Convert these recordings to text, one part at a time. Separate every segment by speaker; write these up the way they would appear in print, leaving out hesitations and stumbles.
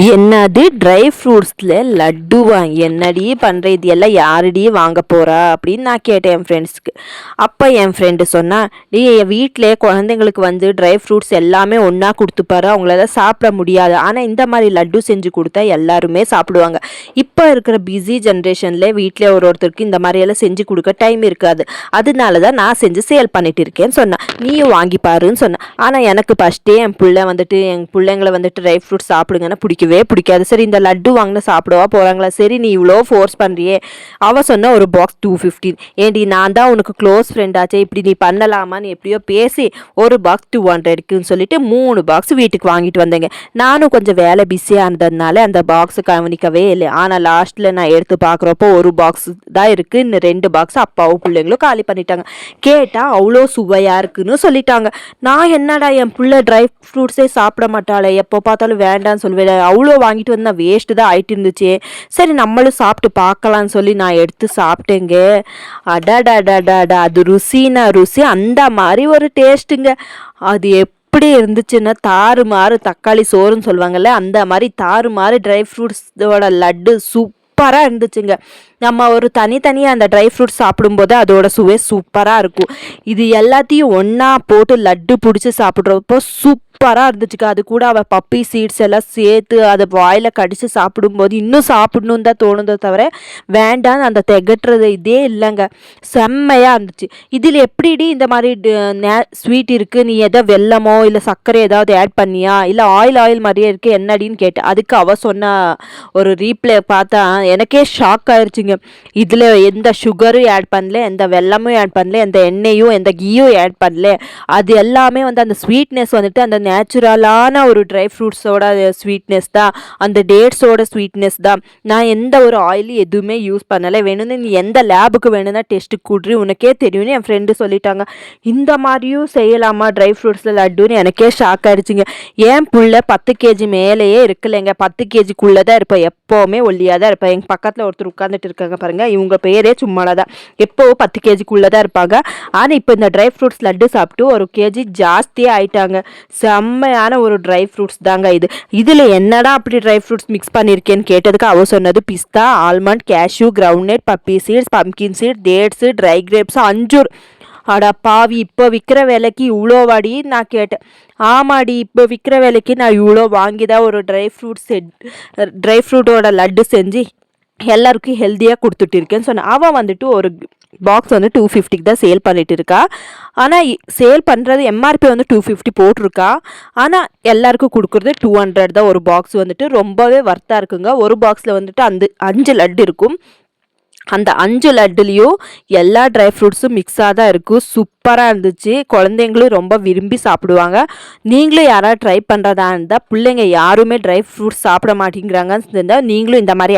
Speaker 1: என்னது ட்ரை ஃப்ரூட்ஸில் லட்டு என்னடி பண்ணுற, இது எல்லாம் யாரடி வாங்க போகிறா அப்படின்னு நான் கேட்டேன் என் ஃப்ரெண்ட்ஸ்க்கு. அப்போ என் ஃப்ரெண்டு சொன்னா, நீ என் வீட்டில் குழந்தைங்களுக்கு ட்ரை ஃப்ரூட்ஸ் எல்லாமே ஒன்றா கொடுத்துப்பாரு, அவங்களால சாப்பிட முடியாது, ஆனால் இந்த மாதிரி லட்டு செஞ்சு கொடுத்தா எல்லாருமே சாப்பிடுவாங்க. இப்போ இருக்கிற பிஸி ஜென்ரேஷனில் வீட்டில் ஒருத்தருக்கு இந்த மாதிரியெல்லாம் செஞ்சு கொடுக்க டைம் இருக்காது, அதனால தான் நான் செஞ்சு சேல் பண்ணிட்டு இருக்கேன்னு சொன்னேன். நீயும் வாங்கிப்பாருன்னு சொன்னேன். ஆனால் எனக்கு ஃபஸ்ட்டே என் பிள்ளைங்களை ட்ரை ஃப்ரூட்ஸ் சாப்பிடுங்கன்னா பிடிக்காது. சரி, இந்த லட்டு வாங்கின சாப்பிடவா போகிறாங்களா, சரி நீ இவ்வளோ ஃபோர்ஸ் பண்ணுறியே. அவள் சொன்ன ஒரு பாக்ஸ் 250. ஏண்டி நான் தான் உனக்கு க்ளோஸ் ஃப்ரெண்டாச்சே, இப்படி நீ பண்ணலாமான்னு எப்படியோ பேசி ஒரு பாக்ஸ் 200க்குன்னு சொல்லிட்டு 3 பாக்ஸ் வீட்டுக்கு வாங்கிட்டு வந்தேங்க. நானும் கொஞ்சம் வேலை பிஸியாக இருந்ததுனால அந்த பாக்ஸை கவனிக்கவே இல்லை. ஆனால் லாஸ்ட்டில் நான் எடுத்து பார்க்குறப்போ ஒரு பாக்ஸ் தான் இருக்குது, இன்னும் 2 பாக்ஸ் அப்பாவும் பிள்ளைங்களும் காலி பண்ணிட்டாங்க. கேட்டால் அவ்வளோ சுவையாக இருக்குன்னு சொல்லிட்டாங்க. நான் என்னடா என் பிள்ளை ட்ரை ஃப்ரூட்ஸே சாப்பிட மாட்டாளே, எப்போ பார்த்தாலும் வேண்டான்னு சொல்லுவேன், அவ்வளோ வாங்கிட்டு வந்தால் வேஸ்ட்டு தான் ஆகிட்டு இருந்துச்சு, சரி நம்மளும் சாப்பிட்டு பார்க்கலான்னு சொல்லி நான் எடுத்து சாப்பிட்டேங்க. அடாடாடாடாடா, அது ருசினா ருசி, அந்த மாதிரி ஒரு டேஸ்ட்டுங்க. அது எப்படி இருந்துச்சுன்னா தாறுமாறு தக்காளி சோறுன்னு சொல்லுவாங்கல்ல, அந்த மாதிரி தாறுமாறு ட்ரை ஃப்ரூட்ஸோட லட்டு சூப்பராக இருந்துச்சுங்க. நம்ம ஒரு தனித்தனியாக அந்த ட்ரை ஃப்ரூட்ஸ் சாப்பிடும்போது அதோட சுவை சூப்பராக இருக்கும். இது எல்லாத்தையும் ஒன்றா போட்டு லட்டு பிடிச்சி சாப்பிட்றப்போ சூப்பராக இருந்துச்சுக்கா. அது கூட அவள் பப்பி சீட்ஸ் எல்லாம் சேர்த்து அதை வாயில் கடித்து சாப்பிடும்போது இன்னும் சாப்பிடணும் தான் தோணுதோ தவிர வேண்டான்னு அந்த திகட்டுறது இதே இல்லைங்க. செம்மையாக இருந்துச்சு. இதில் எப்படிடி இந்த மாதிரி ஸ்வீட் இருக்குது, நீ எதோ வெல்லமோ இல்லை சர்க்கரை ஏதாவது ஆட் பண்ணியா, இல்லை ஆயில் மாதிரியே இருக்குது என்னடின்னு கேட்டேன். அதுக்கு அவள் சொன்ன ஒரு ரீப்ளே பார்த்தா எனக்கே ஷாக் ஆயிடுச்சுங்க. இதில் எந்த சுகரும் ஆட் பண்ணல, எந்த வெல்லமும் ஆட் பண்ணல, எந்த எண்ணெயும் எந்த கீயும் ஆட் பண்ணல. அது எல்லாமே அந்த ஸ்வீட்னஸ் அந்த நேச்சுரலான ஒரு ட்ரை ஃப்ரூட்ஸோட ஸ்வீட்னஸ் தான், அந்த டேட்ஸோட ஸ்வீட்னஸ் தான். நான் எந்த ஒரு ஆயில் எதுவுமே யூஸ் பண்ணலை. வேணும்னு நீ எந்த லேபுக்கு வேணும்னா டெஸ்ட்டு கூட்ரி, உனக்கே தெரியும்னு என் ஃப்ரெண்டு சொல்லிட்டாங்க. இந்த மாதிரியும் செய்யலாமா ட்ரை ஃப்ரூட்ஸில் லட்டுன்னு எனக்கே ஷாக் ஆகிடுச்சிங்க. ஏன் புள்ள 10 கேஜி மேலேயே இருக்குல்லைங்க, 10 கேஜிக்குள்ளே தான் இருப்பேன், எப்போவுமே ஒல்லியாக தான் இருப்பேன். எங்கள் பக்கத்தில் ஒருத்தர் உட்காந்துட்டு இருக்காங்க பாருங்க, இவங்க பேரே சும்மாதான், எப்போவும் 10 கேஜிக்குள்ளே தான் இருப்பாங்க. ஆனால் இப்போ இந்த ட்ரை ஃப்ரூட்ஸ் லட்டு சாப்பிட்டு 1 கேஜி ஜாஸ்தியாக ஆயிட்டாங்க. செம்மையான ஒரு ட்ரை ஃப்ரூட்ஸ் தாங்க இது. இதில் என்னடா அப்படி ட்ரை ஃப்ரூட்ஸ் மிக்ஸ் பண்ணியிருக்கேன்னு கேட்டதுக்கு அவ சொன்னது பிஸ்தா, almond, cashew, groundnut, poppy seeds, pumpkin seed, dates, dry grapes, அஞ்சூர். அடா பாவி, இப்போ விற்கிற விலைக்கு இவ்வளோ வாடி நான் கேட்டேன். ஆமாடி, இப்போ விற்கிற விலைக்கு நான் இவ்வளோ வாங்கி தான் ஒரு ட்ரை ஃப்ரூட்டோட லட்டு செஞ்சு எல்லாருக்கும் ஹெல்த்தியாக கொடுத்துட்டு இருக்கேன்னு சொன்னேன். அவன் ஒரு பாக்ஸ் 250க்கு தான் சேல் பண்ணிட்டு இருக்கா. ஆனால் சேல் பண்ணுறது எம்ஆர்பி 250 போட்டிருக்கா. ஆனால் எல்லாருக்கும் கொடுக்குறது 200 தான். ஒரு பாக்ஸ் ரொம்பவே வர்த்தாக இருக்குங்க. ஒரு பாக்ஸில் அந்த 5 லட்டு இருக்கும். அந்த 5 லட்டுலேயும் எல்லா ட்ரை ஃப்ரூட்ஸும் மிக்ஸாக தான் இருக்கும். சூப்பராக இருந்துச்சு. குழந்தைங்களும் ரொம்ப விரும்பி சாப்பிடுவாங்க. நீங்களும் யாராவது ட்ரை பண்ணுறதா இருந்தால், பிள்ளைங்க யாருமே ட்ரை ஃப்ரூட்ஸ் சாப்பிட மாட்டேங்கிறாங்கன்னு இருந்தால் நீங்களும் இந்த மாதிரி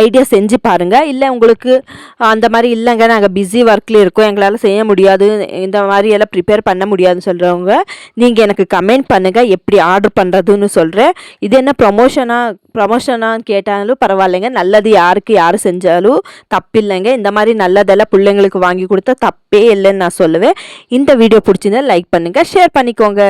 Speaker 1: ஐடியா செஞ்சு பாருங்கள். இல்லை உங்களுக்கு அந்த மாதிரி இல்லைங்க, நாங்கள் பிஸி ஒர்க்கில் இருக்கோம், எங்களால் செய்ய முடியாது, இந்த மாதிரி எல்லாம் ப்ரிப்பேர் பண்ண முடியாதுன்னு சொல்கிறவங்க நீங்கள் எனக்கு கமெண்ட் பண்ணுங்கள், எப்படி ஆர்டர் பண்ணுறதுன்னு சொல்கிறேன். இது என்ன ப்ரமோஷனான்னு கேட்டாலும் பரவாயில்லைங்க, நல்லது யார் செஞ்சாலும் தப்பில்லைங்க. இந்த மாதிரி நல்லதெல்லாம் பிள்ளைங்களுக்கு வாங்கி கொடுத்தா தப்பே இல்லைன்னு நான் சொல்லுவேன். இந்த வீடியோ பிடிச்சிருந்தா லைக் பண்ணுங்கள், ஷேர் பண்ணிக்கோங்க.